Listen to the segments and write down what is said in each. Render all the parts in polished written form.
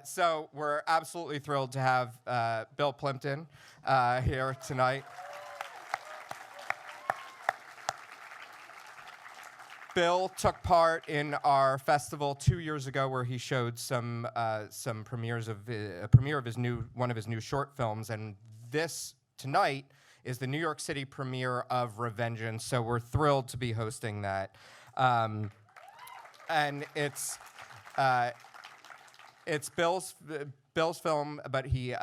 So we're absolutely thrilled to have Bill Plympton here tonight. Bill took part in our festival 2 years ago, where he showed some premieres of a premiere of one of his new short films, and this tonight is the New York City premiere of Revengeance. So we're thrilled to be hosting that, and it's Bill's film, but he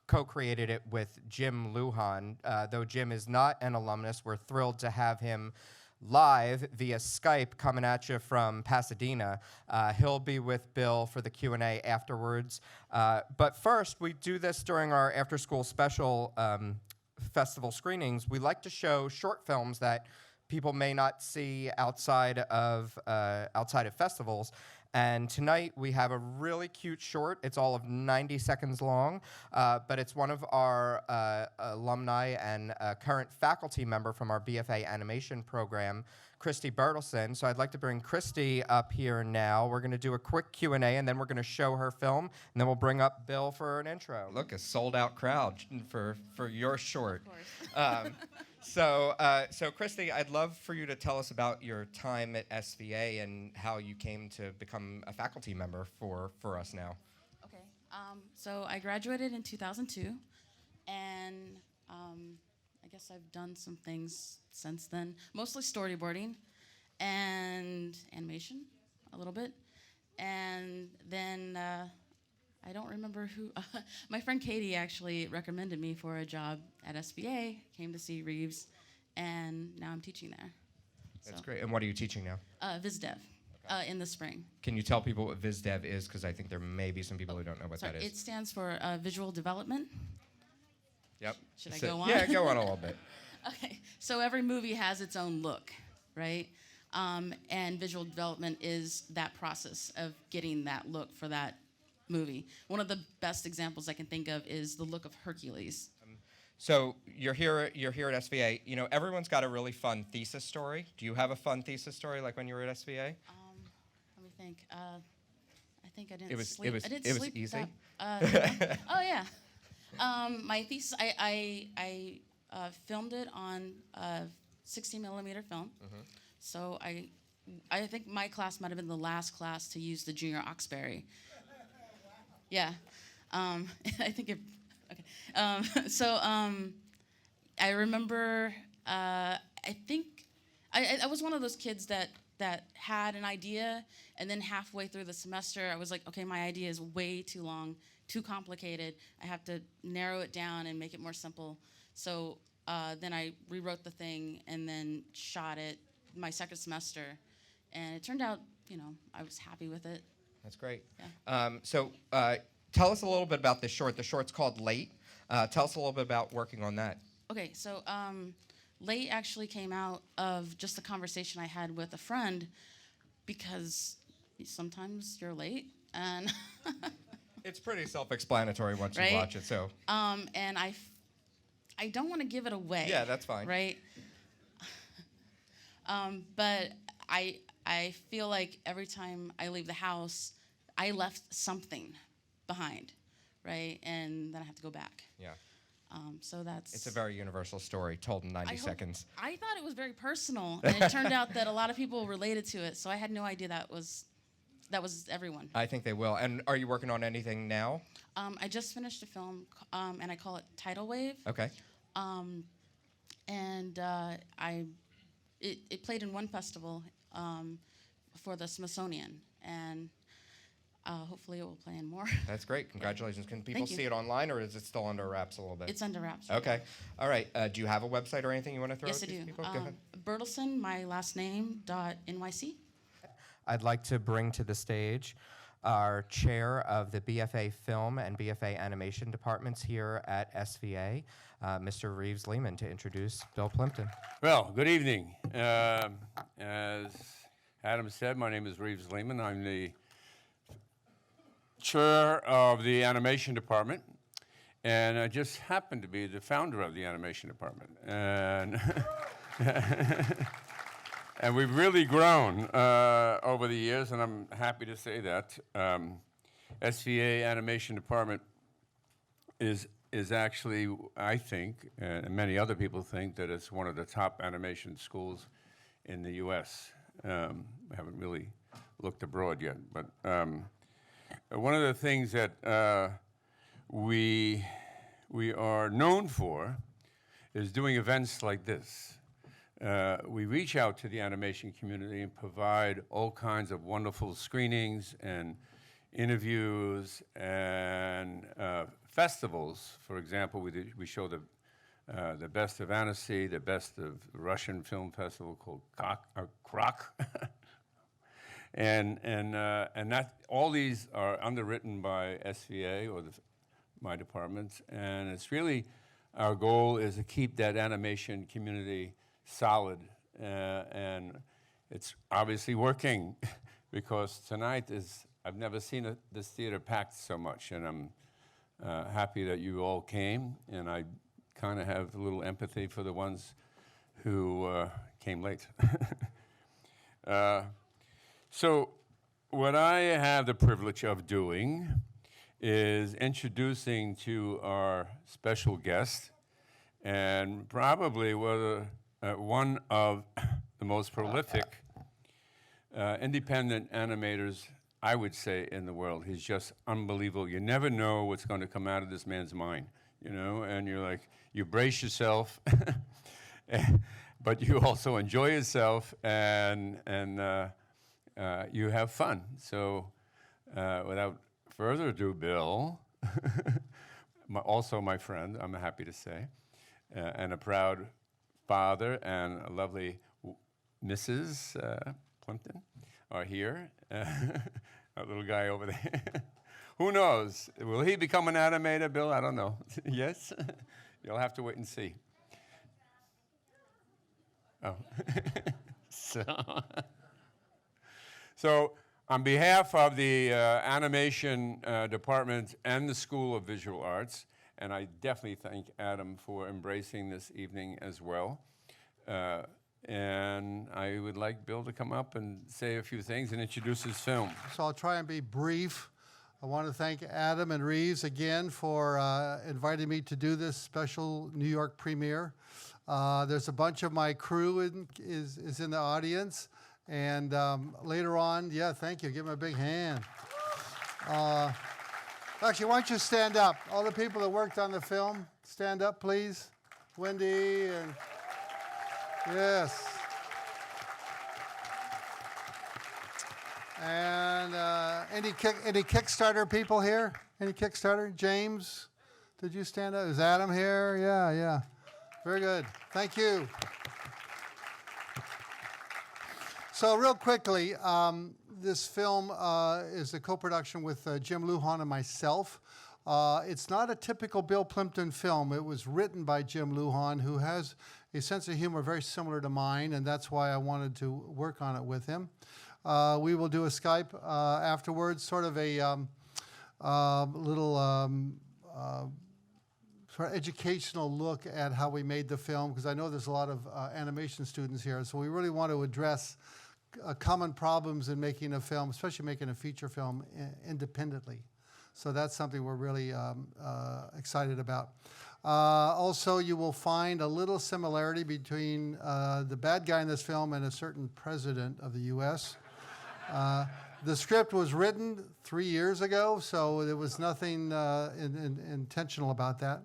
co-created it with Jim Lujan. Though Jim is not an alumnus, we're thrilled to have him live via Skype coming at you from Pasadena. He'll be with Bill for the Q&A afterwards. But first, we do this during our after-school special festival screenings. We like to show short films that people may not see outside of festivals. And tonight we have a really cute short. It's all of 90 seconds long, but it's one of our alumni and current faculty member from our BFA animation program, Christi Bertelsen. So I'd like to bring Christi up here now. We're going to do a quick Q&A, and then we're going to show her film, and then we'll bring up Bill for an intro. Look, a sold-out crowd for your short. Of course. So Christi, I'd love for you to tell us about your time at SVA and how you came to become a faculty member for us now. Okay. So I graduated in 2002, and I guess I've done some things since then, mostly storyboarding and animation a little bit. And then I don't remember who, my friend Katie actually recommended me for a job at SVA, came to see Reeves, and now I'm teaching there. That's great. And what are you teaching now? VizDev, in the spring. Can you tell people what VizDev is? Because I think there may be some people who don't know what that is. It stands for visual development. Yep. Should I go on? Yeah, go on a little bit. Okay, so every movie has its own look, right? And visual development is that process of getting that look for that movie. One of the best examples I can think of is the look of Hercules. So you're here at SVA. You know, everyone's got a really fun thesis story. Do you have a fun thesis story like when you were at SVA? Let me think. I think I didn't sleep. It I did was sleep easy? oh yeah. My thesis, I filmed it on 16 millimeter film. Mm-hmm. So I think my class might have been the last class to use the Junior Oxbury. Yeah, I think it. Okay, so I remember. I think I was one of those kids that had an idea, and then halfway through the semester, I was like, okay, my idea is way too long, too complicated. I have to narrow it down and make it more simple. So then I rewrote the thing and then shot it my second semester, and it turned out, I was happy with it. That's great. Yeah. So tell us a little bit about this short. The short's called Late. Tell us a little bit about working on that. Okay, so Late actually came out of just a conversation I had with a friend, because sometimes you're late, and It's pretty self-explanatory once you watch it. So. And I don't want to give it away. Yeah, that's fine. Right. But I feel like every time I leave the house, I left something behind, right? And then I have to go back. Yeah. So that's... It's a very universal story told in 90 seconds. I thought it was very personal, and it turned out that a lot of people related to it, so I had no idea that was everyone. I think they will. And are you working on anything now? I just finished a film, and I call it Tidal Wave. Okay. It played in one festival for the Smithsonian, and hopefully it will play in more. That's great. Congratulations. Can people Thank you. see it online, or is it still under wraps a little bit? It's under wraps. Okay. All right. Do you have a website or anything you want to throw Yes, at I these do. people? Go ahead. Bertelsen, my last name, .nyc. I'd like to bring to the stage our chair of the BFA Film and BFA Animation departments here at SVA, Mr. Reeves Lehman, to introduce Bill Plympton. Well, good evening. As Adam said, my name is Reeves Lehman. I'm the chair of the animation department, and I just happen to be the founder of the animation department. And and we've really grown over the years, and I'm happy to say that. SVA animation department is actually, I think, and many other people think, that it's one of the top animation schools in the U.S. I haven't really looked abroad yet, but one of the things that we are known for is doing events like this. We reach out to the animation community and provide all kinds of wonderful screenings and interviews and festivals. For example, we show the best of Annecy, the best of Russian film festival called Krok. and that all these are underwritten by SVA or my departments, and it's really our goal is to keep that animation community solid, and it's obviously working because tonight I've never seen this theater packed so much, and I'm happy that you all came, and I kind of have a little empathy for the ones who came late. So what I have the privilege of doing is introducing to our special guest, and probably one of the most prolific independent animators, I would say, in the world. He's just unbelievable. You never know what's going to come out of this man's mind, and you're like, you brace yourself, but you also enjoy yourself, and you have fun. So without further ado, Bill, also my friend, I'm happy to say, and a proud father and a lovely Mrs. Plympton are here. That little guy over there. Who knows? Will he become an animator, Bill? I don't know. Yes? You'll have to wait and see. Oh. So on behalf of the animation department and the School of Visual Arts, and I definitely thank Adam for embracing this evening as well. And I would like Bill to come up and say a few things and introduce his film. So I'll try and be brief. I want to thank Adam and Reeves again for inviting me to do this special New York premiere. There's a bunch of my crew is in the audience. And later on, thank you. Give them a big hand. Actually, why don't you stand up? All the people that worked on the film, stand up, please. Wendy and yes. And any Kickstarter people here? Any Kickstarter? James, did you stand up? Is Adam here? Yeah. Very good. Thank you. So real quickly, this film is a co-production with Jim Lujan and myself. It's not a typical Bill Plympton film. It was written by Jim Lujan, who has a sense of humor very similar to mine, and that's why I wanted to work on it with him. We will do a Skype afterwards, sort of a little sort of educational look at how we made the film, because I know there's a lot of animation students here, so we really want to address common problems in making a film, especially making a feature film independently. So that's something we're really excited about. Also, you will find a little similarity between the bad guy in this film and a certain president of the U.S. The script was written 3 years ago, so there was nothing intentional about that.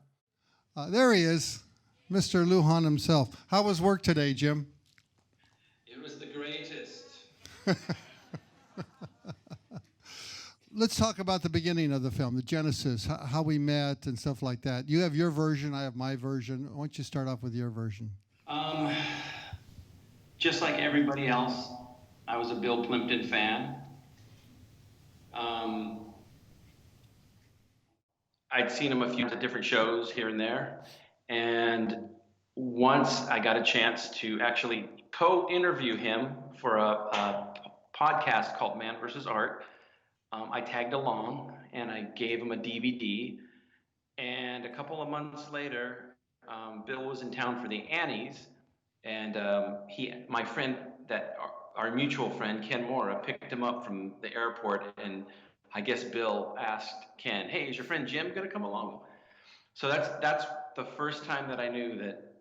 There he is, Mr. Lujan himself. How was work today, Jim? It was the greatest. Let's talk about the beginning of the film, the genesis, how we met and stuff like that. You have your version, I have my version. Why don't you start off with your version? Just like everybody else, I was a Bill Plympton fan. I'd seen him a few different shows here and there. And once I got a chance to actually co-interview him for a podcast called Man vs. Art, I tagged along and I gave him a DVD. And a couple of months later, Bill was in town for the Annies, and my friend, our mutual friend Ken Mora, picked him up from the airport and I guess Bill asked Ken, "Hey, is your friend Jim going to come along?" So that's the first time that I knew that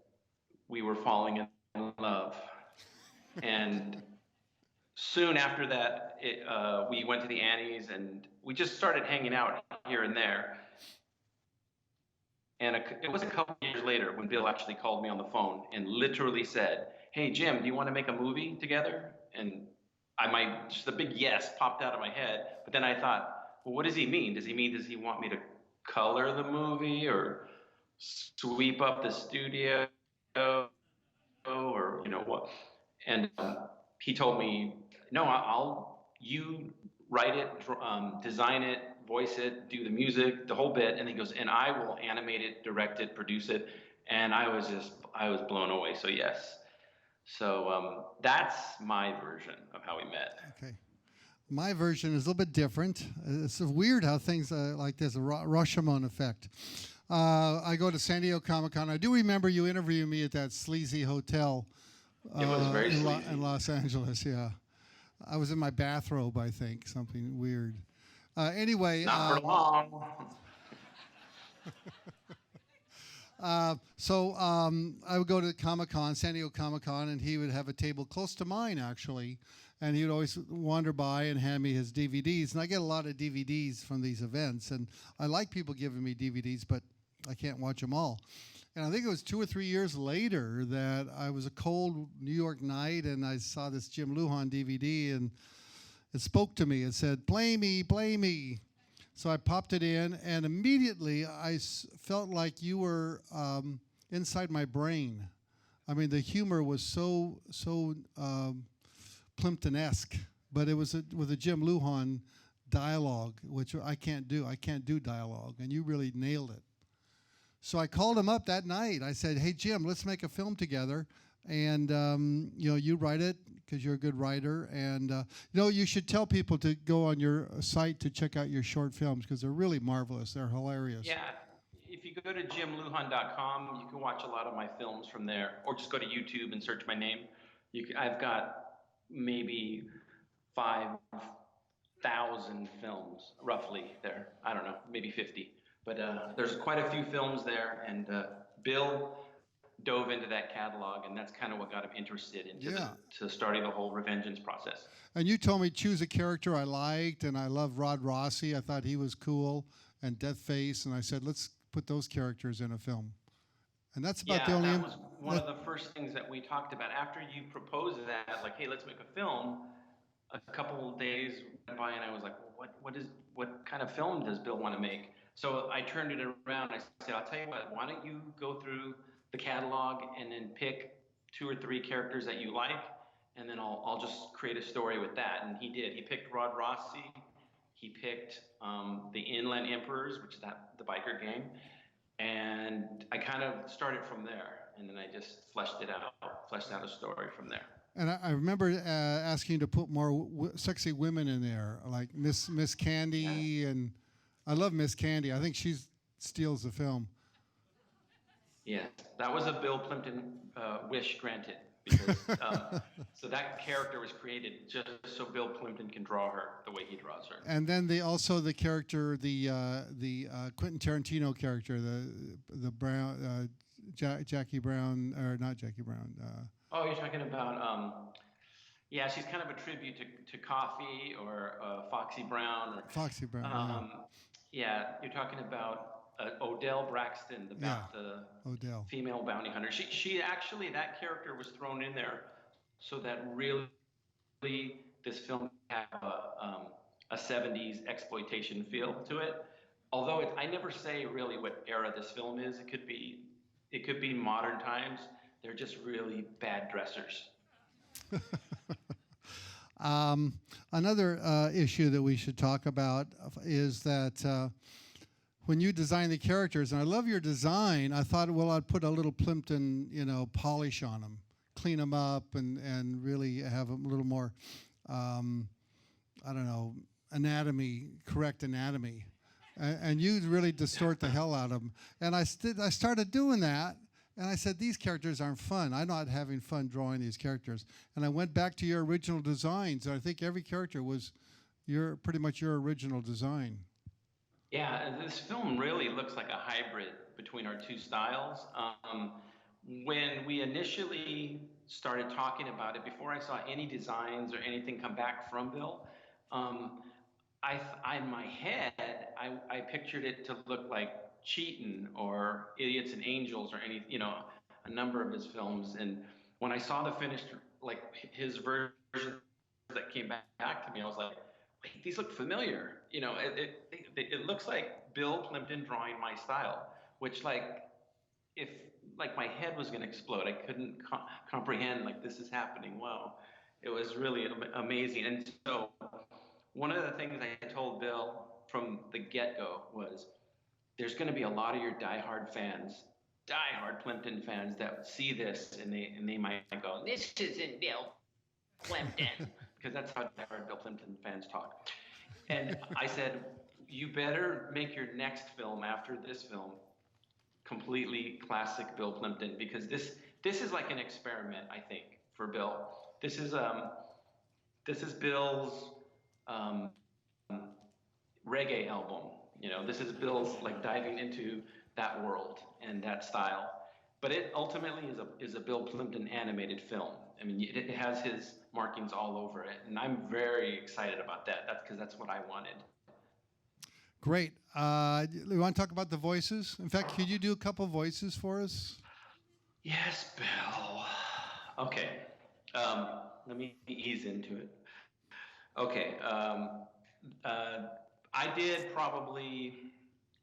we were falling in love. And soon after that, we went to the Annies, and we just started hanging out here and there. And it was a couple years later when Bill actually called me on the phone and literally said, "Hey, Jim, do you want to make a movie together?" And just a big yes popped out of my head. But then I thought, well, what does he mean? Does he want me to color the movie or sweep up the studio or what? And he told me, no, you write it, design it, voice it, do the music, the whole bit. And he goes, and I will animate it, direct it, produce it. And I was blown away. So yes. So that's my version of how we met. Okay. My version is a little bit different. It's weird how things like there's a Rashomon effect. I go to San Diego Comic-Con. I do remember you interviewing me at that sleazy hotel It was very sleazy. in Los Angeles, yeah. I was in my bathrobe, I think, something weird. Anyway. Not for long. So I would go to Comic-Con, San Diego Comic-Con, and he would have a table close to mine, actually. And he would always wander by and hand me his DVDs. And I get a lot of DVDs from these events. And I like people giving me DVDs, but I can't watch them all. And I think it was 2 or 3 years later that I was a cold New York night, and I saw this Jim Lujan DVD, and it spoke to me. It said, "Play me, play me." So I popped it in, and immediately I felt like you were inside my brain. I mean, the humor was so Plympton-esque, but it was with a Jim Lujan dialogue, which I can't do. I can't do dialogue, and you really nailed it. So I called him up that night. I said, "Hey, Jim, let's make a film together, and you write it because you're a good writer, and you should tell people to go on your site to check out your short films because they're really marvelous. They're hilarious." Yeah, if you go to jimluhan.com, you can watch a lot of my films from there, or just go to YouTube and search my name. I've got maybe 5,000 films roughly there. I don't know, maybe 50. But there's quite a few films there, and Bill dove into that catalog, and that's kind of what got him interested into to starting the whole Revengeance process. And you told me choose a character I liked, and I love Rod Rosse. I thought he was cool, and Deathface, and I said, let's put those characters in a film. And that's about the only... that was one of the first things that we talked about. After you proposed that, like, hey, let's make a film, a couple of days went by, and I was like, well, what kind of film does Bill want to make? So I turned it around. I said, I'll tell you what, why don't you go through the catalog and then pick 2 or 3 characters that you like, and then I'll just create a story with that. And he did. He picked Rod Rosse. He picked the Inland Emperors, which is the biker gang. And I kind of started from there, and then I just fleshed out a story from there. And I remember asking you to put more sexy women in there, like Miss Candy, and I love Miss Candy. I think she steals the film. Yeah, that was a Bill Plympton wish granted, because so that character was created just so Bill Plympton can draw her the way he draws her. And then the character, the Quentin Tarantino character, the Brown, Jackie Brown, or not Jackie Brown. Oh, you're talking about yeah, she's kind of a tribute to Coffee or Foxy Brown. Foxy Brown. Yeah, you're talking about Odell Braxton, the Odell. female bounty hunter. She actually, that character was thrown in there so that really this film had a 70s exploitation feel to it. Although I never say really what era this film is. It could be modern times. They're just really bad dressers. Another issue that we should talk about is that when you design the characters, and I love your design, I thought, well, I'd put a little Plympton, polish on them, clean them up, and really have a little more, correct anatomy. And you really distort the hell out of them. And I started doing that, and I said, these characters aren't fun. I'm not having fun drawing these characters. And I went back to your original designs, and I think every character was pretty much your original design. Yeah, and this film really looks like a hybrid between our two styles. When we initially started talking about it, before I saw any designs or anything come back from Bill, um, in my head, I pictured it to look like Cheatin' or Idiots and Angels or a number of his films. And when I saw the finished, like his version that came back to me, I was like, wait, these look familiar. It looks like Bill Plympton drawing my style, which if my head was going to explode, I couldn't comprehend this is happening. Wow, it was really amazing. And so one of the things I told Bill from the get-go was there's going to be a lot of your diehard Plympton fans that see this and they might go, this isn't Bill Plympton, because that's how diehard Bill Plympton fans talk. And I said, you better make your next film after this film completely classic Bill Plympton, because this is like an experiment, I think, for Bill. This is Bill's reggae album. This is Bill's diving into that world and that style. But it ultimately is a Bill Plympton animated film. I mean, it has his markings all over it, and I'm very excited about that. That's because that's what I wanted. Great. We want to talk about the voices. In fact, could you do a couple voices for us? Yes, Bill. Okay. Let me ease into it. Okay. I did probably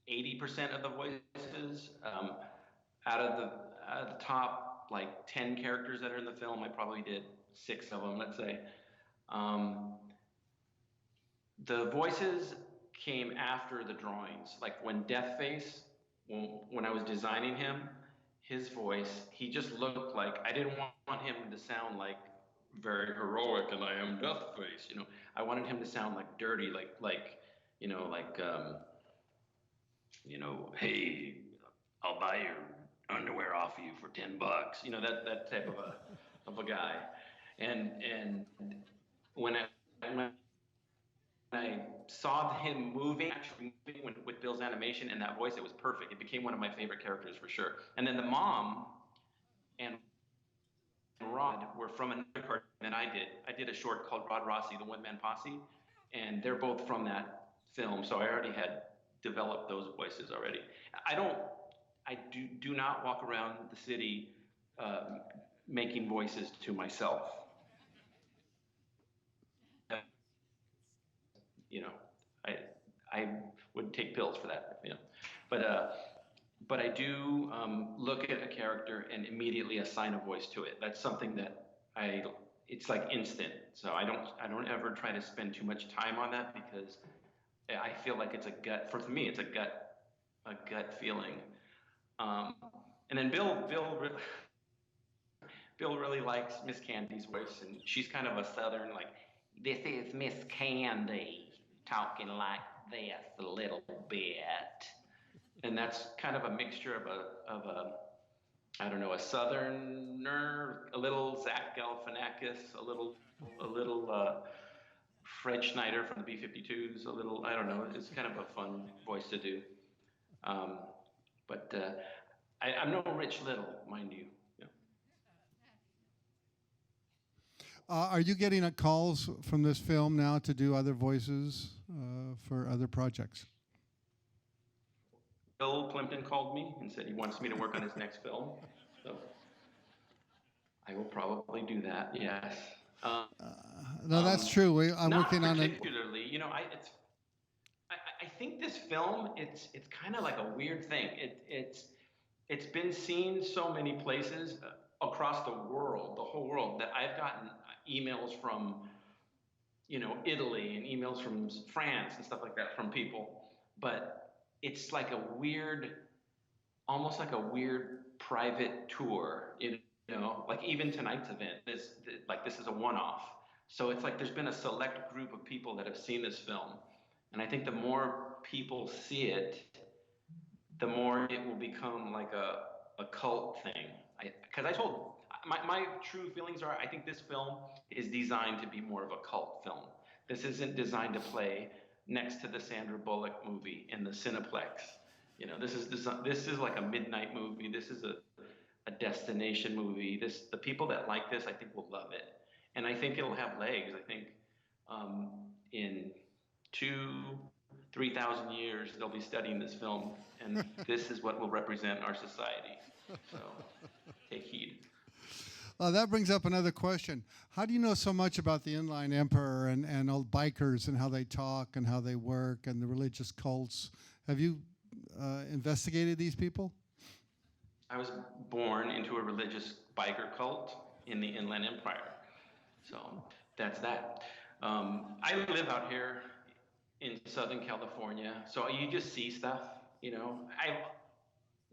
80% of the voices. Out of the top 10 characters that are in the film, I probably did 6 of them, let's say. The voices came after the drawings. Like when Deathface, when I was designing him, his voice, he just looked like, I didn't want him to sound like very heroic and I am Deathface, I wanted him to sound like dirty, hey, I'll buy your underwear off you for $10, that type of a guy. And when I saw him actually moving with Bill's animation and that voice, it was perfect. It became one of my favorite characters for sure. And then the mom and Rod were from another cartoon that I did. I did a short called Rod Rosse, the One Man Posse, and they're both from that film. So I already had developed those voices already. I do not walk around the city making voices to myself. I would take pills for that, But I do look at a character and immediately assign a voice to it. That's something that it's like instant. So I don't ever try to spend too much time on that, because I feel like it's a gut, for me, it's a gut feeling. And then Bill really likes Miss Candy's voice, and she's kind of a Southern, this is Miss Candy talking like this a little bit. And that's kind of a mixture of a I don't know, a Southerner, a little Zach Galifianakis, a little Fred Schneider from the B-52s, a little, I don't know, it's kind of a fun voice to do. But I'm no Rich Little, mind you. Yeah. Are you getting calls from this film now to do other voices for other projects? Bill Plympton called me and said he wants me to work on his next film. So I will probably do that, yes. No, that's true. I'm working on it. Not particularly. I think this film, it's kind of like a weird thing. It's been seen so many places across the world, the whole world, that I've gotten emails from, Italy and emails from France and stuff like that from people. But it's like almost like a weird private tour, like even tonight's event, this is a one-off. So it's like there's been a select group of people that have seen this film. And I think the more people see it, the more it will become like a cult thing. Because I told, my true feelings are, I think this film is designed to be more of a cult film This isn't designed to play next to the Sandra Bullock movie in the Cineplex. You know, this is like a midnight movie. This is a destination movie. The people that like this, I think, will love it, and I think it'll have legs. I think in 3,000 years they'll be studying this film, and this is what will represent our society. So take heed. That brings up another question. How do you know so much about the Inline Emperor and old bikers and how they talk and how they work and the religious cults? Have you investigated these people? I was born into a religious biker cult in the Inland Empire. So that's that. I live out here in Southern California, so you just see stuff, you know.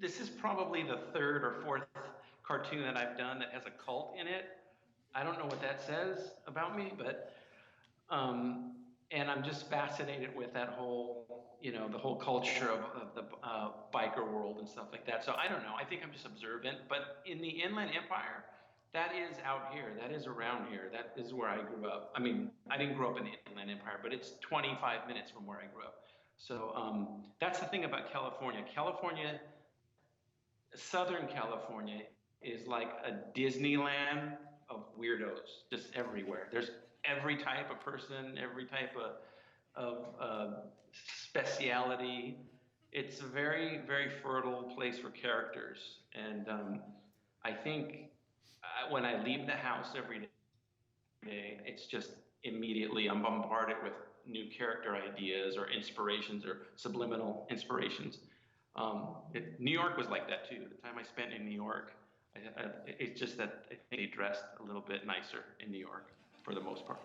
This is probably the third or fourth cartoon that I've done that has a cult in it. I don't know what that says about me, but and I'm just fascinated with that whole, you know, the whole culture of the biker world and stuff like that. So I don't know. I think I'm just observant. But in the Inland Empire, that is out here. That is around here. That is where I grew up. I mean, I didn't grow up in the Inland Empire, but it's 25 minutes from where I grew up. So that's the thing about California. Southern California is like a Disneyland of weirdos, just everywhere. There's every type of person, every type of speciality. It's a very, very fertile place for characters. And I think when I leave the house every day, it's just immediately I'm bombarded with new character ideas or inspirations or subliminal inspirations. New York was like that too. The time I spent in New York, it's just that I think they dressed a little bit nicer in New York for the most part.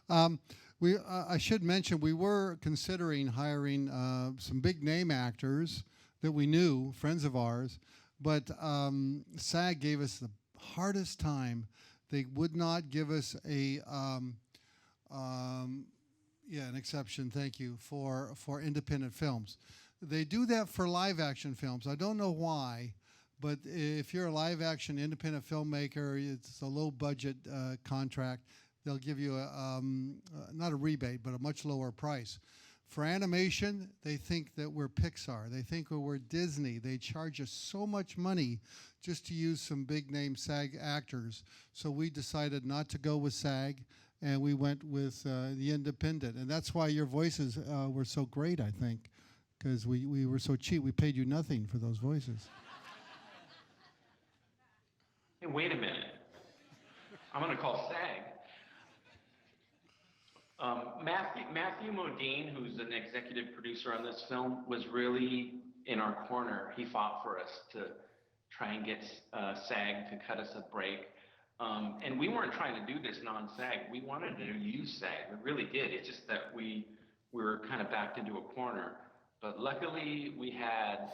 I should mention we were considering hiring some big name actors that we knew, friends of ours, but SAG gave us the hardest time. They would not give us an exception, thank you, for independent films. They do that for live action films. I don't know why, but if you're a live action independent filmmaker, it's a low budget contract, they'll give you not a rebate, but a much lower price. For animation, they think that we're Pixar. They think we're Disney. They charge us so much money just to use some big name SAG actors. So we decided not to go with SAG, and we went with the independent. And that's why your voices were so great, I think, because we were so cheap. We paid you nothing for those voices. Hey, wait a minute. I'm going to call SAG. Matthew Modine, who's an executive producer on this film, was really in our corner. He fought for us to try and get SAG to cut us a break. And we weren't trying to do this non-SAG. We wanted to use SAG. We really did. It's just that we were kind of backed into a corner. But luckily, we had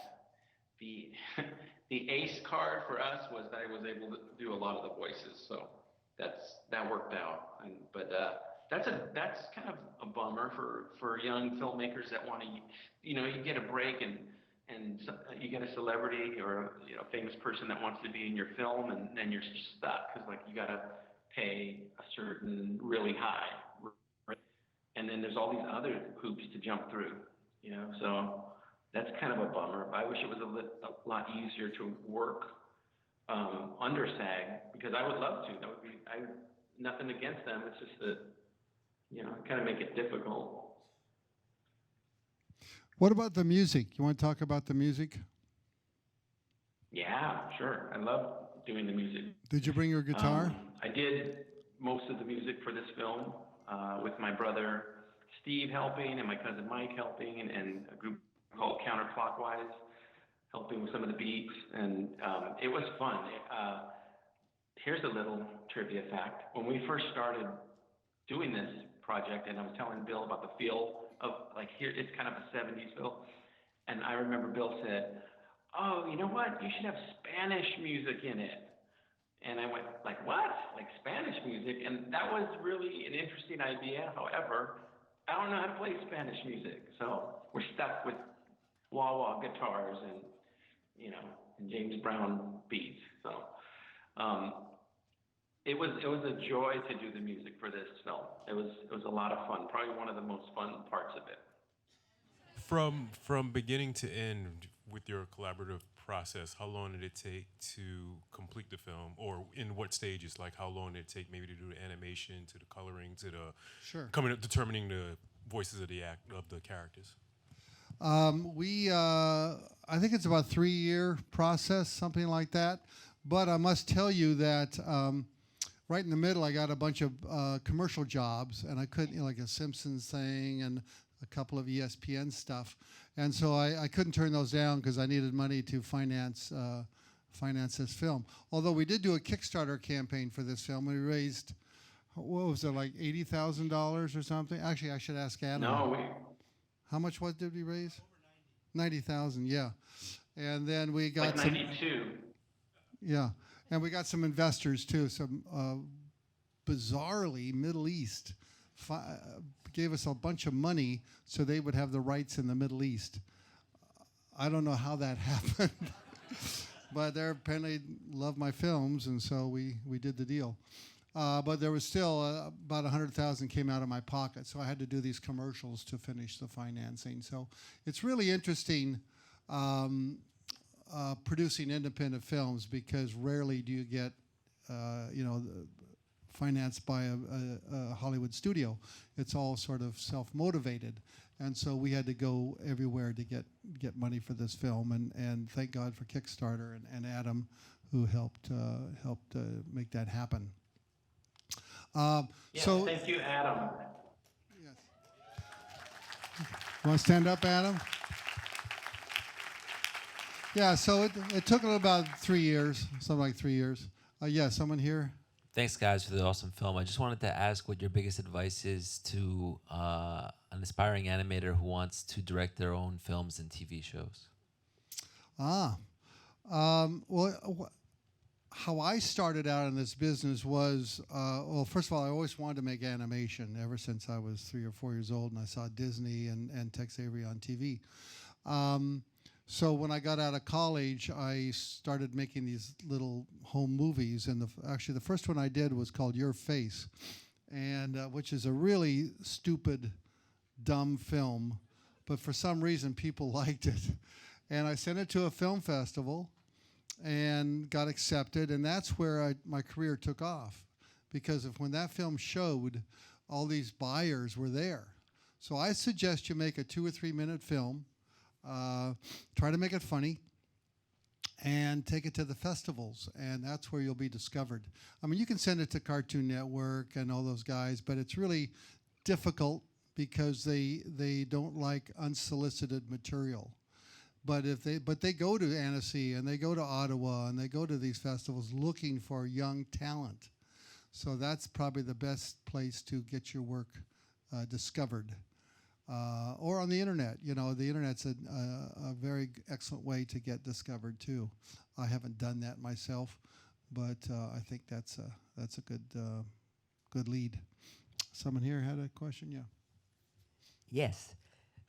the ace card for us was that I was able to do a lot of the voices. So that worked out. That's kind of a bummer for young filmmakers that want to, you know, you get a break and you get a celebrity or a famous person that wants to be in your film, and then you're stuck because like you got to pay a certain really high, and then there's all these other hoops to jump through, you know. So that's kind of a bummer. I wish it was a lot easier to work under SAG, because I would love to. That would be nothing against them. It's just that, you know, kind of make it difficult. What about the music? You want to talk about the music? Yeah, sure. I love doing the music. Did you bring your guitar? I did most of the music for this film with my brother Steve helping and my cousin Mike helping, and a group called Counterclockwise helping with some of the beats. And it was fun. Here's a little trivia fact. When we first started doing this project, and I was telling Bill about the feel of, like, here, it's kind of a 70s feel. And I remember Bill said, "Oh, you know what? You should have Spanish music in it." And I went, like, what? Like Spanish music? And that was really an interesting idea. However, I don't know how to play Spanish music. So we're stuck with wah-wah guitars and, you know, and James Brown beats. So It was a joy to do the music for this film. It was a lot of fun. Probably one of the most fun parts of it. From beginning to end with your collaborative process, how long did it take to complete the film, or in what stages? Like how long did it take maybe to do the animation, to the coloring, to the Sure. determining the voices of the characters? I think it's about a 3-year process, something like that. But I must tell you that right in the middle, I got a bunch of commercial jobs, and I couldn't, like a Simpsons thing and a couple of ESPN stuff, and so I couldn't turn those down because I needed money to finance this film. Although we did do a Kickstarter campaign for this film, we raised, what was it, like $80,000 or something? Actually, I should ask Adam. No, How much did we raise? Over 90,000, yeah. And then we got like 92. Yeah, and we got some investors too. Some bizarrely Middle East gave us a bunch of money so they would have the rights in the Middle East. I don't know how that happened, but they apparently love my films, and so we did the deal. But there was still about 100,000 came out of my pocket, so I had to do these commercials to finish the financing. So it's really interesting producing independent films, because rarely do you get, financed by a Hollywood studio. It's all sort of self-motivated, and so we had to go everywhere to get money for this film. And thank God for Kickstarter and Adam, who helped make that happen. So Thank you, Adam. yes. Want to stand up, Adam? Yeah, so it took about 3 years, something like 3 years. Someone here? Thanks, guys, for the awesome film. I just wanted to ask what your biggest advice is to an aspiring animator who wants to direct their own films and TV shows. How I started out in this business was, first of all, I always wanted to make animation ever since I was 3 or 4 years old, and I saw Disney and Tex Avery on TV. So when I got out of college, I started making these little home movies, and actually the first one I did was called Your Face, and which is a really stupid, dumb film, but for some reason people liked it. And I sent it to a film festival and got accepted, and that's where my career took off, because when that film showed, all these buyers were there. So I suggest you make a 2 or 3 minute film. Try to make it funny and take it to the festivals, and that's where you'll be discovered. I mean, you can send it to Cartoon Network and all those guys, but it's really difficult because they don't like unsolicited material. But they go to Annecy and they go to Ottawa and they go to these festivals looking for young talent. So that's probably the best place to get your work discovered. Or on the internet. The internet's a very excellent way to get discovered too. I haven't done that myself, but I think that's a good lead. Someone here had a question? Yeah. Yes.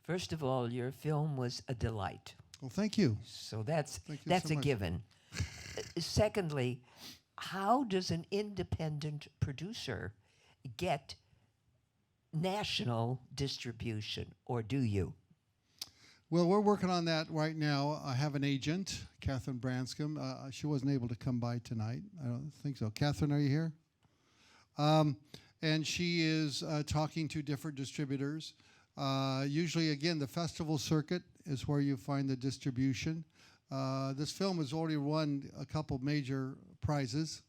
First of all, your film was a delight. Well, thank you. So that's Thank you that's so a much. given. Secondly, how does an independent producer get national distribution, or do you? Well, we're working on that right now. I have an agent, Catherine Branscombe. She wasn't able to come by tonight. I don't think so. Catherine, are you here? And she is talking to different distributors. Usually, again, the festival circuit is where you find the distribution. This film has already won a couple major prizes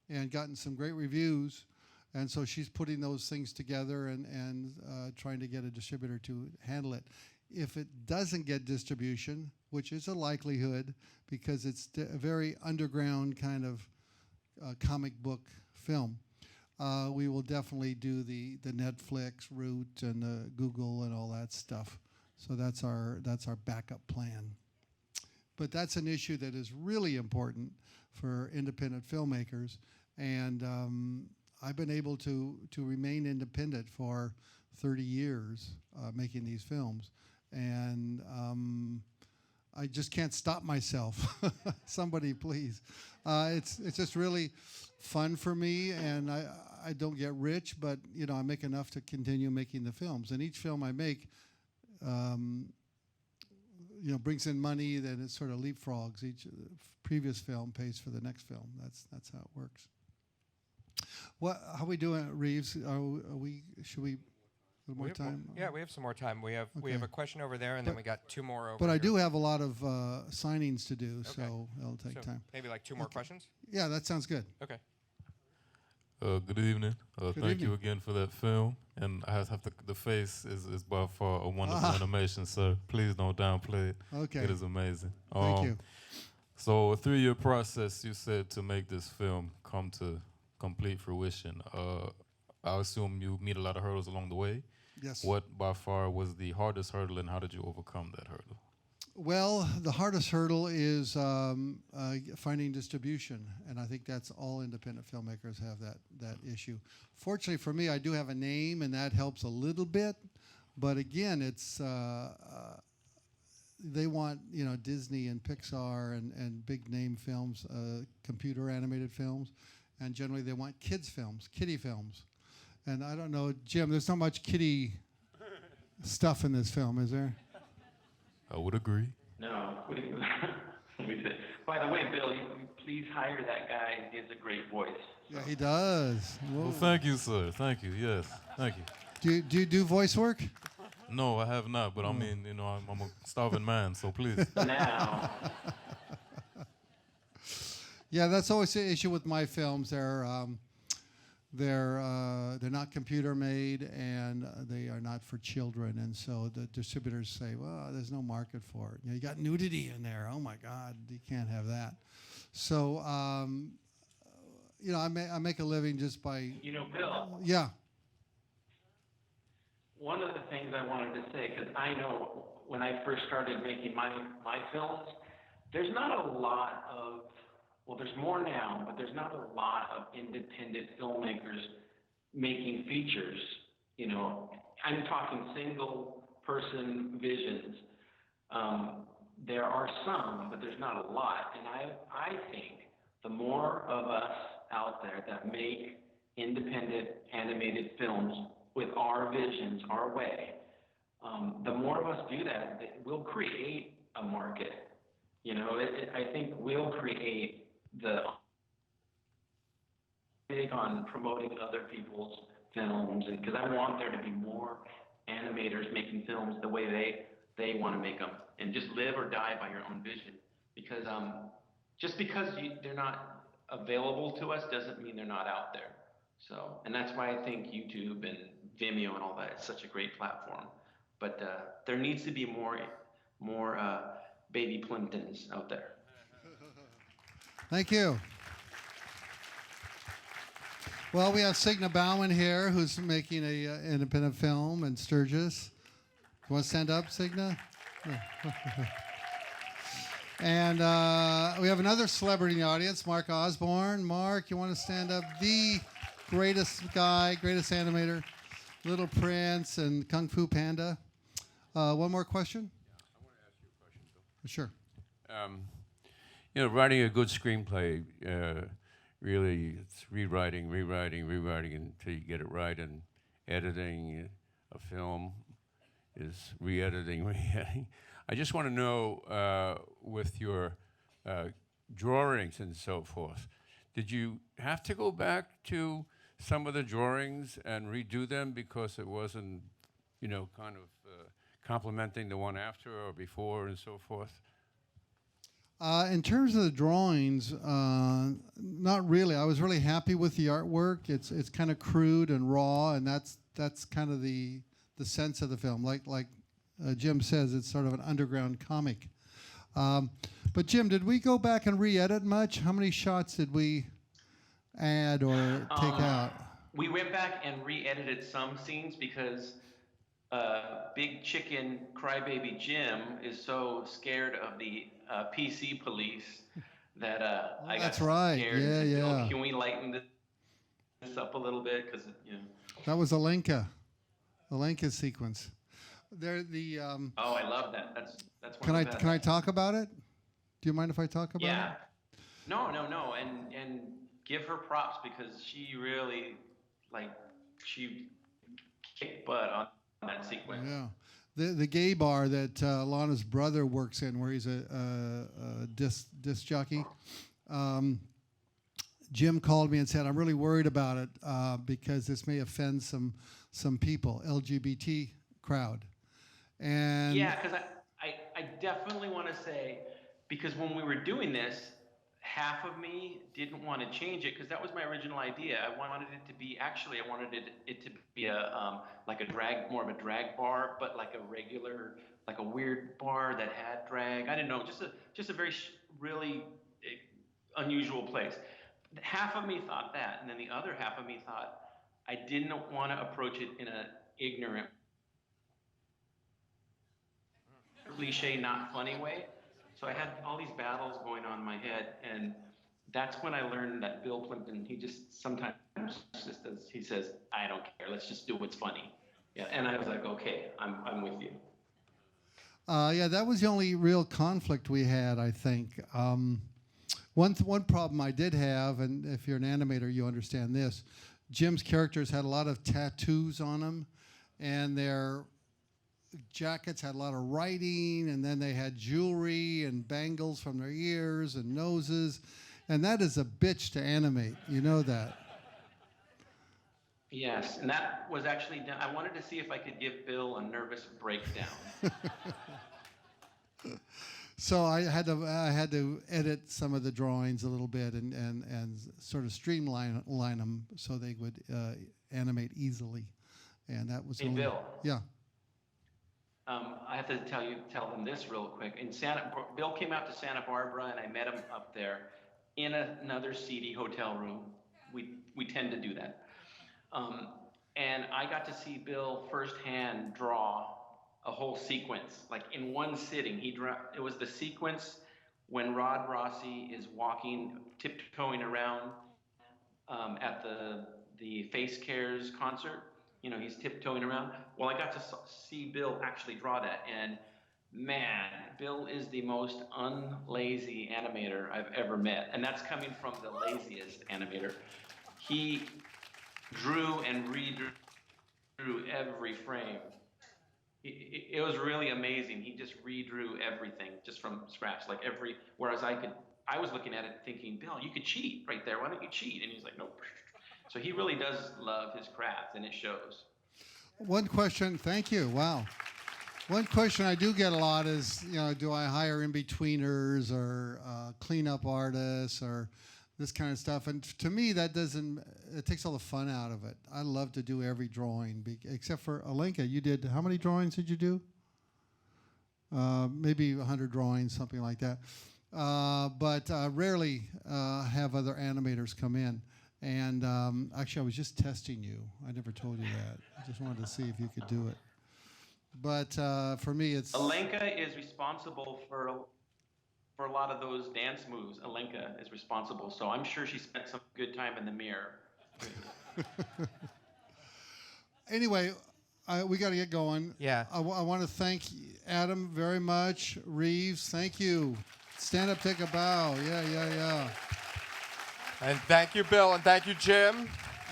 and gotten some great reviews. And so she's putting those things together and trying to get a distributor to handle it. If it doesn't get distribution, which is a likelihood because it's a very underground kind of comic book film, we will definitely do the Netflix route and Google and all that stuff. So that's our backup plan. But that's an issue that is really important for independent filmmakers, and I've been able to remain independent for 30 years making these films, and I just can't stop myself. Somebody please. It's just really fun for me, and I don't get rich, but I make enough to continue making the films. And each film I make, brings in money. Then it sort of leapfrogs. Each previous film pays for the next film. That's how it works. How we doing, Reeves? Should we? A little more time? Yeah, we have some more time. We have Okay. a question over there, and then we got two more over But here. I do have a lot of signings to do, Okay. so it'll take So time. maybe like two more questions? Yeah, that sounds good. Okay. Good evening. Thank evening. you again for that film. And I have to, the face is by far a wonderful animation, sir. Please don't downplay it. Okay. It is amazing. Thank you. So a 3-year process, you said, to make this film come to complete fruition. I assume you meet a lot of hurdles along the way. Yes. What by far was the hardest hurdle, and how did you overcome that hurdle? Well, the hardest hurdle is finding distribution, and I think that's all independent filmmakers have that issue. Fortunately for me, I do have a name, and that helps a little bit. But again, it's they want Disney and Pixar and big name films, computer animated films, and generally they want kids films, kiddie films. And I don't know, Jim, there's not much kiddie stuff in this film, is there? I would agree. No. By the way, Bill, please hire that guy. He has a great voice. Yeah, he does. Whoa. Well, thank you, sir. Thank you. Yes, thank you. Do you do voice work? No, I have not, but I mean, I'm a starving man, so please. Now, Yeah, that's always the issue with my films. They're not computer made, and they are not for children. And so the distributors say, well, there's no market for it. You got nudity in there. Oh my God, you can't have that. So I make a living just by Bill, yeah. one of the things I wanted to say, because I know when I first started making my films, there's not a lot of, well, there's more now, but there's not a lot of independent filmmakers making features. I'm talking single person visions. There are some, but there's not a lot. And I think the more of us out there that make independent animated films with our visions, our way, the more of us do that, we'll create a market. I think we'll create big on promoting other people's films, and because I want there to be more animators making films the way they want to make them, and just live or die by your own vision. Because just because they're not available to us doesn't mean they're not out there. So, and that's why I think YouTube and Vimeo and all that is such a great platform. But there needs to be more baby Plymptons out there. Thank you. Well, we have Signa Bauman here, who's making a independent film, and Sturgis. You want to stand up, Signa? And we have another celebrity in the audience, Mark Osborne. Mark, you want to stand up? The greatest guy, greatest animator, Little Prince and Kung Fu Panda. One more question? I want to ask you a question, Bill. Sure. Writing a good screenplay, really, it's rewriting until you get it right, and editing a film is re-editing. I just want to know, with your drawings and so forth, did you have to go back to some of the drawings and redo them because it wasn't, kind of complementing the one after or before and so forth? In terms of the drawings, not really. I was really happy with the artwork. It's kind of crude and raw, and that's kind of the sense of the film. Like Jim says, it's sort of an underground comic. But Jim, did we go back and re-edit much? How many shots did we add or take out? We went back and re-edited some scenes because Big Chicken Crybaby Jim is so scared of the PC police that I got That's right. scared. Yeah, and said, yeah. "Oh, can we lighten this up a little bit?" Because That was the Lenka sequence. Oh, I love that. That's one Can of I the best. can I talk about it? Do you mind if I talk about Yeah. it? No, and give her props because she really, like, she kicked butt on that sequence. Yeah. The gay bar that Lana's brother works in, where he's a disc jockey. Jim called me and said, "I'm really worried about it because this may offend some people, LGBT crowd." And Yeah, because I definitely want to say, because when we were doing this, half of me didn't want to change it because that was my original idea. I wanted it to be, actually, I wanted it to be like a drag, more of a drag bar, but like a regular, like a weird bar that had drag. I didn't know, just a very really unusual place. Half of me thought that, and then the other half of me thought I didn't want to approach it in an ignorant, cliche, not funny way. So I had all these battles going on in my head, and that's when I learned that Bill Plympton, he just sometimes just does, he says, "I don't care, let's just do what's funny." Yeah, and I was like, okay, I'm with you. yeah, that was the only real conflict we had, I think. One problem I did have, and if you're an animator, you understand this. Jim's characters had a lot of tattoos on them, and their jackets had a lot of writing, and then they had jewelry and bangles from their ears and noses, and that is a bitch to animate. You know that. Yes, and that was actually done. I wanted to see if I could give Bill a nervous breakdown. So I had to edit some of the drawings a little bit and sort of streamline them so they would animate easily, and that was Hey, only, Bill. yeah. I have to tell them this real quick. Bill came out to Santa Barbara, and I met him up there in another seedy hotel room. We tend to do that. And I got to see Bill firsthand draw a whole sequence, like in one sitting. It was the sequence when Rod Rosse is walking, tiptoeing around at the Face Cares concert. You know, he's tiptoeing around. Well, I got to see Bill actually draw that, and man, Bill is the most unlazy animator I've ever met, and that's coming from the laziest animator. He drew and redrew every frame. It was really amazing. He just redrew everything just from scratch, like whereas I was looking at it thinking, Bill, you could cheat right there. Why don't you cheat? And he's like, nope. So he really does love his craft, and it shows. One question, thank you, wow. One question I do get a lot is, do I hire in-betweeners or cleanup artists or this kind of stuff? And to me, it takes all the fun out of it. I love to do every drawing, except for Alenka. You did, how many drawings did you do? Maybe 100 drawings, something like that. But rarely have other animators come in. And actually, I was just testing you. I never told you that. I just wanted to see if you could do it. But for me, it's... Alenka is responsible for a lot of those dance moves. Alenka is responsible. So I'm sure she spent some good time in the mirror. Anyway, we got to get going. Yeah. I want to thank Adam very much. Reeves, thank you. Stand up, take a bow. Yeah. And thank you, Bill, and thank you, Jim.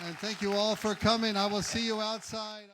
And thank you all for coming. I will see you outside.